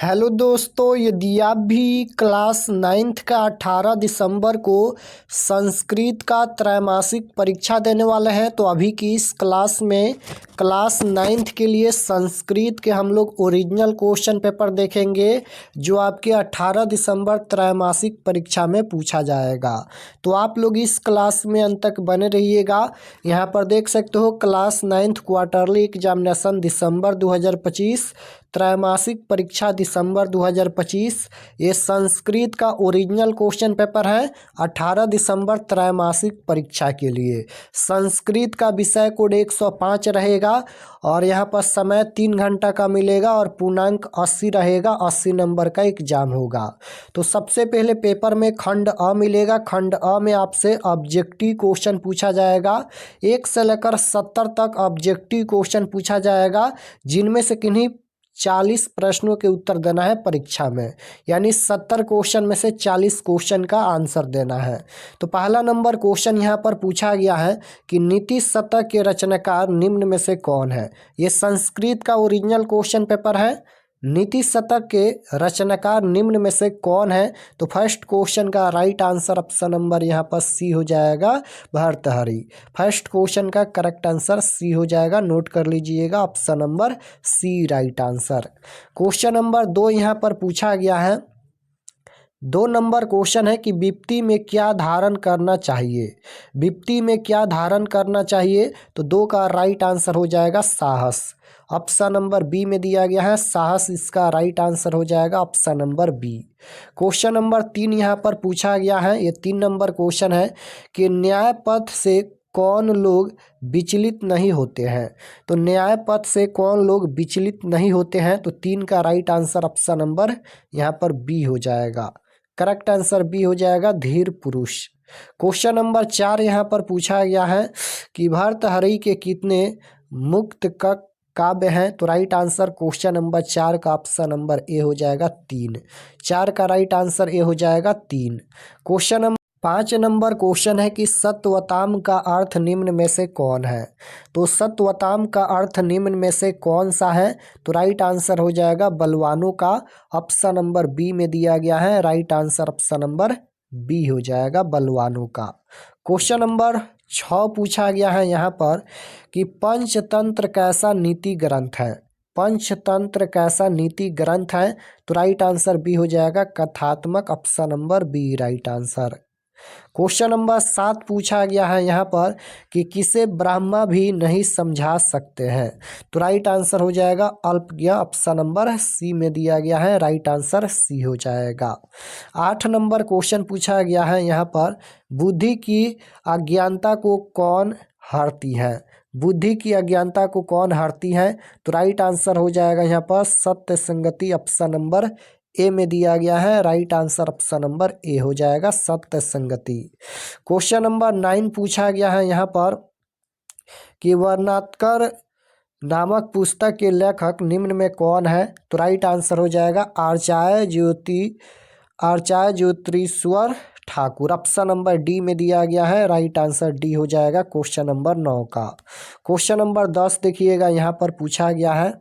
Hello दोस्तों, यदि आप भी क्लास नाइन्थ का 18 दिसंबर को संस्कृत का त्रैमासिक परीक्षा देने वाले हैं तो अभी की इस क्लास में क्लास नाइन्थ के लिए संस्कृत के हम लोग ओरिजिनल क्वेश्चन पेपर देखेंगे जो आपके 18 दिसंबर त्रैमासिक परीक्षा में पूछा जाएगा। तो आप लोग इस क्लास में अंत तक बने रहिएगा। यहाँ पर देख सकते हो क्लास नाइन्थ क्वार्टरली एग्जामिनेशन दिसंबर 2025, त्रैमासिक परीक्षा दिसंबर 2025। ये संस्कृत का ओरिजिनल क्वेश्चन पेपर है 18 दिसंबर त्रैमासिक परीक्षा के लिए। संस्कृत का विषय कोड 105 रहेगा और यहाँ पर समय 3 घंटा का मिलेगा और पूर्णांक 80 रहेगा। 80 नंबर का एग्जाम होगा। तो सबसे पहले पेपर में खंड अ मिलेगा। खंड अ में आपसे ऑब्जेक्टिव क्वेश्चन पूछा जाएगा। 1 से लेकर 70 तक ऑब्जेक्टिव क्वेश्चन पूछा जाएगा, जिनमें से किन्हीं 40 प्रश्नों के उत्तर देना है परीक्षा में, यानी 70 क्वेश्चन में से 40 क्वेश्चन का आंसर देना है। तो पहला नंबर क्वेश्चन यहाँ पर पूछा गया है कि नीति शतक के रचनाकार निम्न में से कौन है। ये संस्कृत का ओरिजिनल क्वेश्चन पेपर है। नीति शतक के रचनाकार निम्न में से कौन है। तो फर्स्ट क्वेश्चन का राइट आंसर ऑप्शन नंबर यहाँ पर सी हो जाएगा, भर्तृहरि। फर्स्ट क्वेश्चन का करेक्ट आंसर सी हो जाएगा, नोट कर लीजिएगा, option number C right answer. Question number 2 यहाँ पर पूछा गया है। 2 नंबर क्वेश्चन है कि विपत्ति में क्या धारण करना चाहिए। विपत्ति में क्या धारण करना चाहिए। तो 2 का राइट आंसर हो जाएगा साहस। ऑप्शन नंबर बी में दिया गया है साहस, इसका राइट आंसर हो जाएगा option number B. Question number 3 यहाँ पर पूछा गया है। ये 3 नंबर क्वेश्चन है कि न्याय पथ से कौन लोग विचलित नहीं होते हैं। तो न्याय पथ से कौन लोग विचलित नहीं होते हैं। तो 3 का राइट आंसर ऑप्शन नंबर यहाँ पर बी हो जाएगा। करेक्ट आंसर बी हो जाएगा, धीर पुरुष। क्वेश्चन नंबर 4 यहाँ पर पूछा गया है कि भर्तृहरि के कितने मुक्त काव्य हैं। तो राइट आंसर क्वेश्चन नंबर 4 का ऑप्शन नंबर ए हो जाएगा 3। 4 का राइट आंसर ए हो जाएगा 3। क्वेश्चन नंबर 5 नंबर क्वेश्चन है कि सत्वताम का अर्थ निम्न में से कौन है। तो सत्वताम का अर्थ निम्न में से कौन सा है। तो राइट आंसर हो जाएगा बलवानों का। ऑप्शन नंबर बी में दिया गया है, right answer option number B हो जाएगा, बलवानों का। क्वेश्चन नंबर 6 पूछा गया है यहाँ पर कि पंचतंत्र कैसा नीति ग्रंथ है। पंचतंत्र कैसा नीति ग्रंथ है। तो राइट आंसर बी हो जाएगा, कथात्मक, option number B right answer. Question number 7 पूछा गया है यहाँ पर कि किसे ब्रह्मा भी नहीं समझा सकते हैं। तो राइट आंसर हो जाएगा अल्पज्ञ, ऑप्शन नंबर सी में दिया गया है, राइट आंसर सी हो जाएगा। 8 नंबर क्वेश्चन पूछा गया है यहाँ पर बुद्धि की अज्ञानता को कौन हरती है। बुद्धि की अज्ञानता को कौन हरती है। तो राइट आंसर हो जाएगा यहाँ पर सत्य संगति, ऑप्शन नंबर ए में दिया गया है, right answer option number A हो जाएगा, सत्य संगति। क्वेश्चन नंबर 9 पूछा गया है यहाँ पर कि वर्णात्कर नामक पुस्तक के लेखक निम्न में कौन है। तो राइट आंसर हो जाएगा Acharya Jyotishwar Thakur. Option number D में दिया गया है, राइट आंसर डी हो जाएगा क्वेश्चन नंबर 9 का। क्वेश्चन नंबर 10 देखिएगा, यहाँ पर पूछा गया है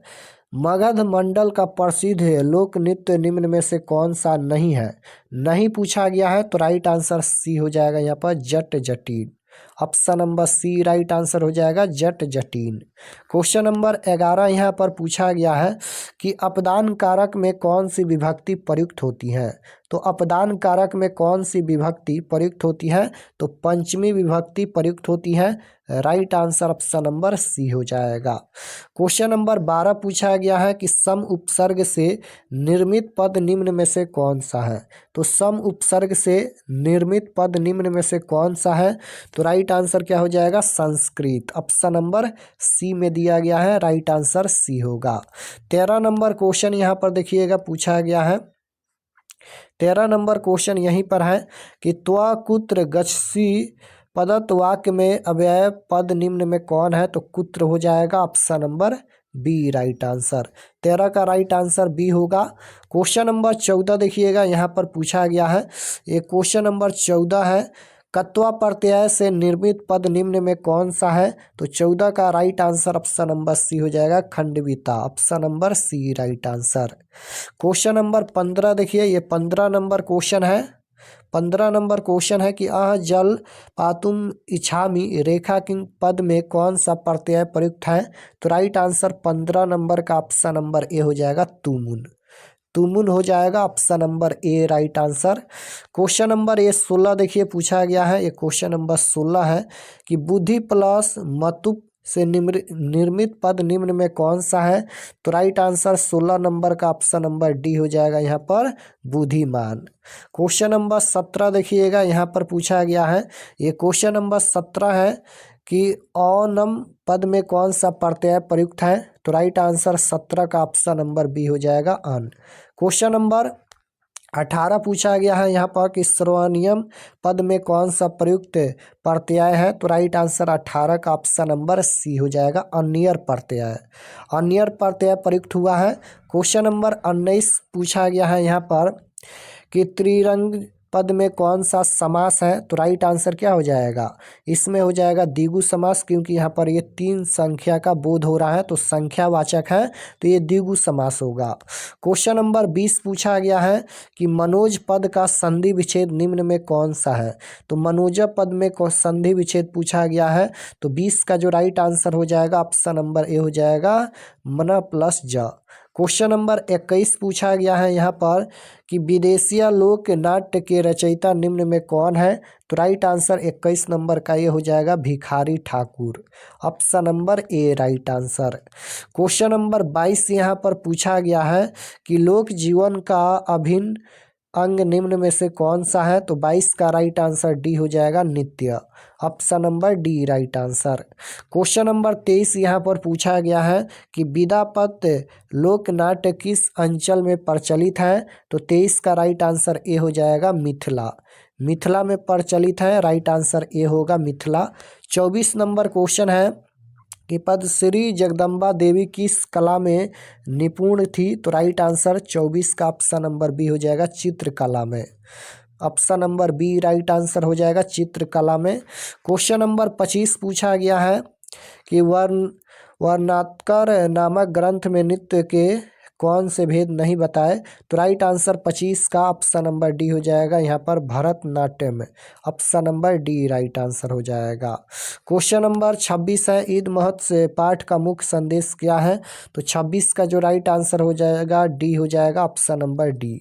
मगध मंडल का प्रसिद्ध लोक नृत्य निम्न में से कौन सा नहीं है। नहीं पूछा गया है। तो राइट आंसर सी हो जाएगा यहाँ पर जट जटिन। Option number C right answer हो जाएगा, जट जटिन। क्वेश्चन नंबर 11 यहाँ पर पूछा गया है कि अपदान कारक में कौन सी विभक्ति प्रयुक्त होती है। तो अपदान कारक में कौन सी विभक्ति प्रयुक्त होती है। तो पंचमी विभक्ति प्रयुक्त होती है, right answer option number C हो जाएगा। क्वेश्चन नंबर 12 पूछा गया है कि सम उपसर्ग से निर्मित पद निम्न में से कौन सा है। तो सम उपसर्ग से निर्मित पद निम्न में से कौन सा है। तो राइट आंसर क्या हो जाएगा, संस्कृत। ऑप्शन नंबर सी में दिया गया है, राइट आंसर सी होगा। 13 नंबर क्वेश्चन यहाँ पर देखिएगा पूछा गया है। 13 नंबर क्वेश्चन यहीं पर है कि त्वा कुत्र गच्छसि पदत्त वाक्य में अव्यय पद निम्न में कौन है। तो कुत्र हो जाएगा, option number B right answer. 13 का राइट आंसर बी होगा। क्वेश्चन नंबर 14 देखिएगा, यहाँ पर पूछा गया है। ये क्वेश्चन नंबर 14 है कत्वा प्रत्यय से निर्मित पद निम्न में कौन सा है? तो 14 का right answer option number C हो जाएगा, खंडविता। Option number C right answer. Question number 15 देखिए, ये 15 नंबर क्वेश्चन है। 15 नंबर क्वेश्चन है कि जल पातुम इच्छामि रेखा किंग पद में कौन सा प्रत्यय प्रयुक्त है? तो राइट आंसर 15 नंबर का ऑप्शन नंबर ए हो जाएगा, तुमुन। तुमुन हो जाएगा option number A right answer. Question number ये 16 देखिए पूछा गया है, ये क्वेश्चन नंबर 16 है कि बुद्धि प्लस मतुप से निर्मित पद निम्न में कौन सा है? तो राइट आंसर 16 नंबर का ऑप्शन नंबर डी हो जाएगा यहाँ पर, बुद्धिमान। क्वेश्चन नंबर 17 देखिएगा, यहाँ पर पूछा गया है, ये क्वेश्चन नंबर 17 है कि औनम पद में कौन सा प्रत्यय प्रयुक्त है? तो राइट आंसर 17 का ऑप्शन नंबर बी हो जाएगा, अन। क्वेश्चन नंबर 18 पूछा गया है यहाँ पर कि सर्वनियम पद में कौन सा प्रयुक्त प्रत्यय है? तो राइट आंसर 18 का ऑप्शन नंबर सी हो जाएगा, अन्यर प्रत्यय। अन्यर प्रत्यय प्रयुक्त हुआ है। क्वेश्चन नंबर 19 पूछा गया है यहाँ पर कि त्रिरंग पद में कौन सा समास है? तो राइट आंसर क्या हो जाएगा? इसमें हो जाएगा द्विगु समास, क्योंकि यहाँ पर ये 3 संख्या का बोध हो रहा है तो संख्यावाचक है, तो ये द्विगु समास होगा। क्वेश्चन नंबर 20 पूछा गया है कि मनोज पद का संधि विच्छेद निम्न में कौन सा है? तो मनोज पद में संधि विच्छेद पूछा गया है, तो 20 का जो राइट आंसर हो जाएगा ऑप्शन नंबर ए हो जाएगा, मन प्लस ज। क्वेश्चन नंबर 21 पूछा गया है यहाँ पर कि विदेशिया लोक नाट्य के रचयिता निम्न में कौन है? तो राइट आंसर 21 नंबर का ये हो जाएगा, Bhikhari Thakur. Option number A right answer. Question number 22 यहाँ पर पूछा गया है कि लोक जीवन का अभिन्न अंग निम्न में से कौन सा है? तो 22 का राइट आंसर डी हो जाएगा, नित्य। Option number D right answer. Question number 23 यहाँ पर पूछा गया है कि विदापत लोक नाट्य किस अंचल में प्रचलित है? तो 23 का राइट आंसर ए हो जाएगा, मिथिला। मिथिला में प्रचलित है, राइट आंसर ए होगा, मिथिला। 24 नंबर क्वेश्चन है कि पद्मश्री जगदम्बा देवी किस कला में निपुण थी? तो राइट आंसर 24 का ऑप्शन नंबर बी हो जाएगा, चित्रकला में। Option number B right answer हो जाएगा, चित्रकला में। क्वेश्चन नंबर 25 पूछा गया है कि वर्णात्मक नामक ग्रंथ में नृत्य के कौन से भेद नहीं बताए? तो राइट आंसर 25 का ऑप्शन नंबर डी हो जाएगा, यहाँ पर Bharatanatyam. Option number D right answer हो जाएगा। क्वेश्चन नंबर 26 है, ईद महोत्सव पाठ का मुख्य संदेश क्या है? तो 26 का जो राइट आंसर हो जाएगा, डी हो जाएगा, option number D.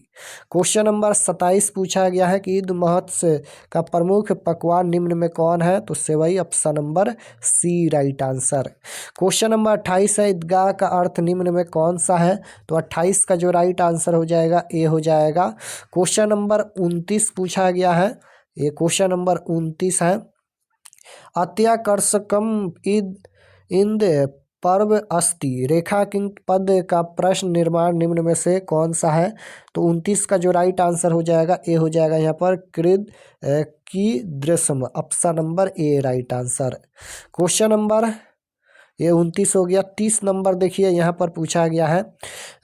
Question number 27 पूछा गया है कि ईद महोत्सव का प्रमुख पकवान निम्न में कौन है? तो सेवई। Option number C right answer. Question number 28 है, ईदगाह का अर्थ निम्न में कौन सा है? तो 28 का जो राइट आंसर हो जाएगा, ए हो जाएगा। क्वेश्चन नंबर 29 पूछा गया है, ये क्वेश्चन नंबर 29 है, अत्याकर्षकम इंद पर्व अस्ति रेखा किंग पद का प्रश्न निर्माण निम्न में से कौन सा है? तो 29 का जो राइट आंसर हो जाएगा, ए हो जाएगा, यहाँ पर कृद की Drishyam. Option number A right answer. Question number ये 29 हो गया। 30 नंबर देखिए, यहाँ पर पूछा गया है,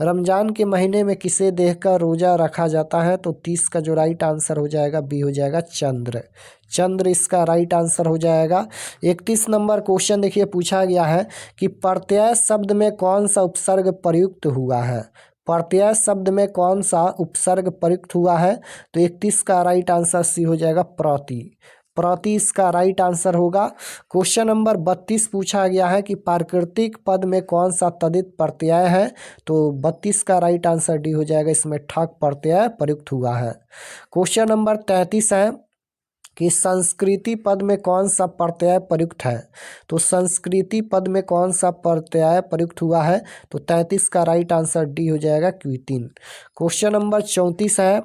रमजान के महीने में किसे देखकर रोजा रखा जाता है? तो 30 का जो राइट आंसर हो जाएगा, बी हो जाएगा, चंद्र। चंद्र इसका राइट आंसर हो जाएगा। 31 नंबर क्वेश्चन देखिए पूछा गया है कि प्रत्यय शब्द में कौन सा उपसर्ग प्रयुक्त हुआ है? प्रत्यय शब्द में कौन सा उपसर्ग प्रयुक्त हुआ है? तो 31 का राइट आंसर सी हो जाएगा, प्रति। प्रति इसका राइट आंसर होगा। क्वेश्चन नंबर 32 पूछा गया है कि प्राकृतिक पद में कौन सा तद्धित प्रत्यय है? तो 32 का राइट आंसर डी हो जाएगा, इसमें ठक प्रत्यय प्रयुक्त हुआ है। क्वेश्चन नंबर 33 है कि संस्कृति पद में कौन सा प्रत्यय प्रयुक्त है? तो संस्कृति पद में कौन सा प्रत्यय प्रयुक्त हुआ है? तो 33 का राइट आंसर डी हो जाएगा, क्वितिन। क्वेश्चन नंबर 34 है,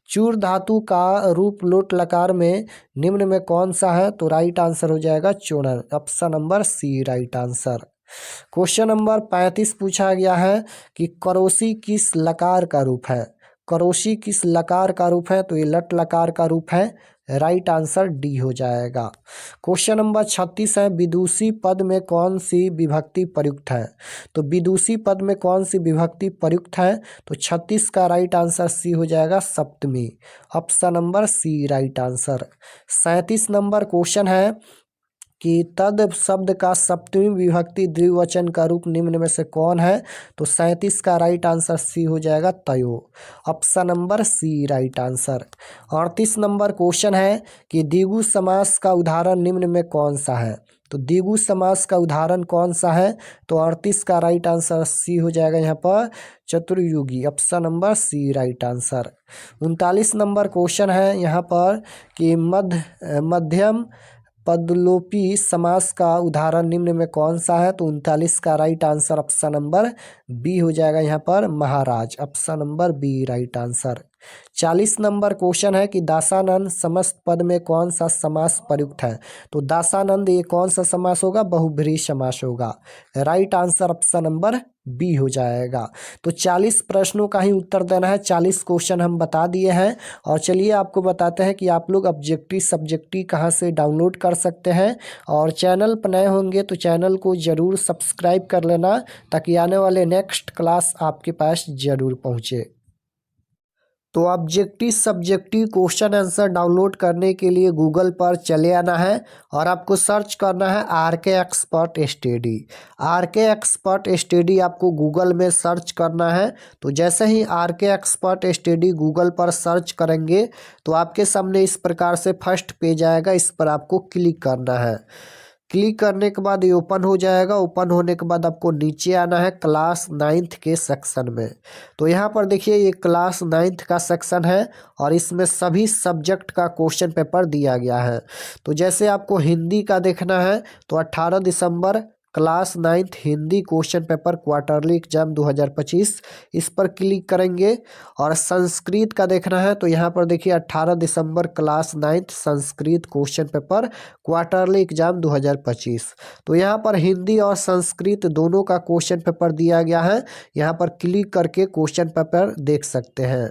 चूर धातु का रूप लोट लकार में निम्न में कौन सा है? तो राइट आंसर हो जाएगा, चूर्ण। Option number C right answer. Question number 35 पूछा गया है कि करोशी किस लकार का रूप है? करोशी किस लकार का रूप है? तो ये लट लकार का रूप है, राइट आंसर डी हो जाएगा। क्वेश्चन नंबर 36 है, विदुषी पद में कौन सी विभक्ति प्रयुक्त है? तो विदुषी पद में कौन सी विभक्ति प्रयुक्त है? तो 36 का राइट आंसर सी हो जाएगा, सप्तमी। Option number C right answer. 37 number question है कि तद शब्द का सप्तमी विभक्ति द्विवचन का रूप निम्न में से कौन है? तो 37 का राइट आंसर सी हो जाएगा, तयो। Option number C right answer. 38 number question है कि द्विगु समास का उदाहरण निम्न में कौन सा है? तो द्विगु समास का उदाहरण कौन सा है? तो 38 का राइट आंसर सी हो जाएगा यहाँ पर, चतुर्युगी। Option number C right answer. 39 number question है यहाँ पर कि मध्यम पदलोपी समास का उदाहरण निम्न में कौन सा है? तो 39 का right answer option number B हो जाएगा यहाँ पर, महाराज। Option number B right answer. 40 number question है कि दासानंद समस्त पद में कौन सा समास प्रयुक्त है? तो दासानंद ये कौन सा समास होगा? बहुब्रीहि समास होगा। Right answer option number B हो जाएगा। तो 40 प्रश्नों का ही उत्तर देना है। 40 क्वेश्चन हम बता दिए हैं। और चलिए आपको बताते हैं कि आप लोग ऑब्जेक्टिव सब्जेक्टिव कहाँ से डाउनलोड कर सकते हैं। और चैनल पर नए होंगे तो चैनल को ज़रूर सब्सक्राइब कर लेना, ताकि आने वाले नेक्स्ट क्लास आपके पास ज़रूर पहुँचे। तो objective subjective question answer download करने के लिए गूगल पर चले आना है और आपको सर्च करना है RK expert study. RK expert study आपको गूगल में सर्च करना है। तो जैसे ही आरके एक्सपर्ट स्टडी गूगल पर सर्च करेंगे तो आपके सामने इस प्रकार से फर्स्ट पेज आएगा। इस पर आपको क्लिक करना है। क्लिक करने के बाद ये ओपन हो जाएगा। ओपन होने के बाद आपको नीचे आना है क्लास 9th के सेक्शन में। तो यहाँ पर देखिए ये क्लास 9th का सेक्शन है और इसमें सभी सब्जेक्ट का क्वेश्चन पेपर दिया गया है। तो जैसे आपको हिंदी का देखना है तो 18 दिसंबर class 9th Hindi question paper quarterly exam 2025, इस पर क्लिक करेंगे। और संस्कृत का देखना है तो यहाँ पर देखिए 18 दिसंबर class 9th Sanskrit question paper quarterly exam 2025। तो यहाँ पर हिंदी और संस्कृत दोनों का क्वेश्चन पेपर दिया गया है। यहाँ पर क्लिक करके क्वेश्चन पेपर देख सकते हैं।